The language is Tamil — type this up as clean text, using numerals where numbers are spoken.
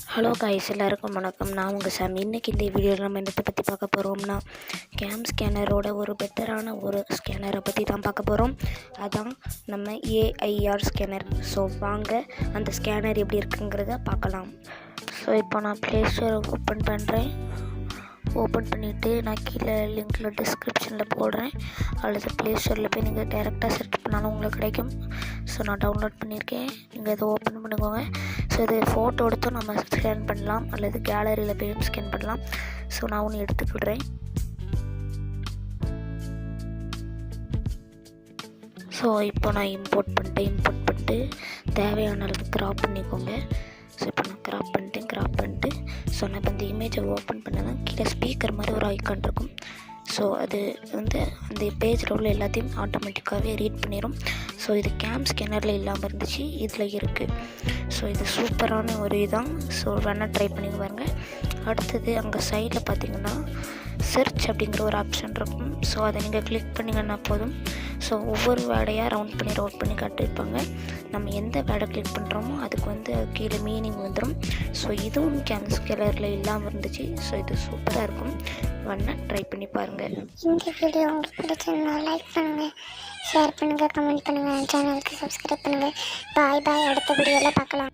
ஹலோ காய்ஸ், எல்லாருக்கும் வணக்கம். நான் உங்கள் சாம். இன்றைக்கி இந்த வீடியோவில் நம்ம என்னத்தை பற்றி பார்க்க போகிறோம்னா, கேம் ஸ்கேனரோட ஒரு பெட்டரான ஒரு ஸ்கேனரை பற்றி தான் பார்க்க போகிறோம். அதான் நம்ம ஏஐஆர் ஸ்கேனர். ஸோ வாங்க அந்த ஸ்கேனர் எப்படி இருக்குங்கிறத பார்க்கலாம். ஸோ இப்போ நான் ப்ளே ஸ்டோரை ஓப்பன் பண்ணுறேன். ஓப்பன் பண்ணிவிட்டு நான் கீழே லிங்க்கில் டிஸ்கிரிப்ஷனில் போடுறேன், அல்லது ப்ளே ஸ்டோரில் போய் நீங்கள் டேரெக்டாக சர்ச் பண்ணாலும் உங்களுக்கு கிடைக்கும். ஸோ நான் டவுன்லோட் பண்ணியிருக்கேன், நீங்கள் இதை ஓப்பன் பண்ணிக்கோங்க. ஸோ இது ஃபோட்டோ எடுத்தும் நம்ம ஸ்கேன் பண்ணலாம், அல்லது கேலரியில் போய் ஸ்கேன் பண்ணலாம். ஸோ நான் ஒன்று எடுத்துக்கிடுறேன். ஸோ இப்போ நான் இம்போர்ட் பண்ணிட்டு தேவையான அளவுக்கு க்ராப் பண்ணிக்கோங்க. ஸோ இப்போ நான் க்ராப் பண்ணிட்டு ஸோ நான் இப்போ அந்த இமேஜை ஓப்பன் பண்ணதான் கீழே ஸ்பீக்கர் மாதிரி ஒரு ஐக்கான் இருக்கும். ஸோ அது வந்து அந்த பேஜில் உள்ள எல்லாத்தையும் ஆட்டோமேட்டிக்காகவே ரீட் பண்ணிடும். ஸோ இது கேம் ஸ்கேனரில் இல்லாமல் இருந்துச்சு, இதில் இருக்குது. ஸோ இது சூப்பரான ஒரு இதான். ஸோ வேணால் ட்ரை பண்ணி பாருங்கள். அடுத்தது அங்கே சைடில் பார்த்தீங்கன்னா சர்ச் அப்படிங்கிற ஒரு ஆப்ஷன் இருக்கும். ஸோ அதை நீங்கள் கிளிக் பண்ணிங்கன்னா போதும். ஸோ ஒவ்வொரு வேர்டையாக ரவுண்ட் பண்ணி காட்டியிருப்பாங்க. நம்ம எந்த வேர்டை கிளிக் பண்ணுறோமோ அதுக்கு வந்து கீழே மீனிங் வந்துடும். ஸோ இதுவும் கேம் ஸ்கேனரில் இல்லாமல் இருந்துச்சு. ஸோ இது சூப்பராக இருக்கும், வேணா ட்ரை பண்ணி பாருங்கள். இந்த வீடியோ உங்களுக்கு பிடிச்சிருந்தா லைக் பண்ணுங்கள், ஷேர் பண்ணுங்கள், கமெண்ட் பண்ணுங்கள், சேனலுக்கு சப்ஸ்கிரைப் பண்ணுங்கள். பாய். அடுத்த வீடியோவில் பார்க்கலாம்.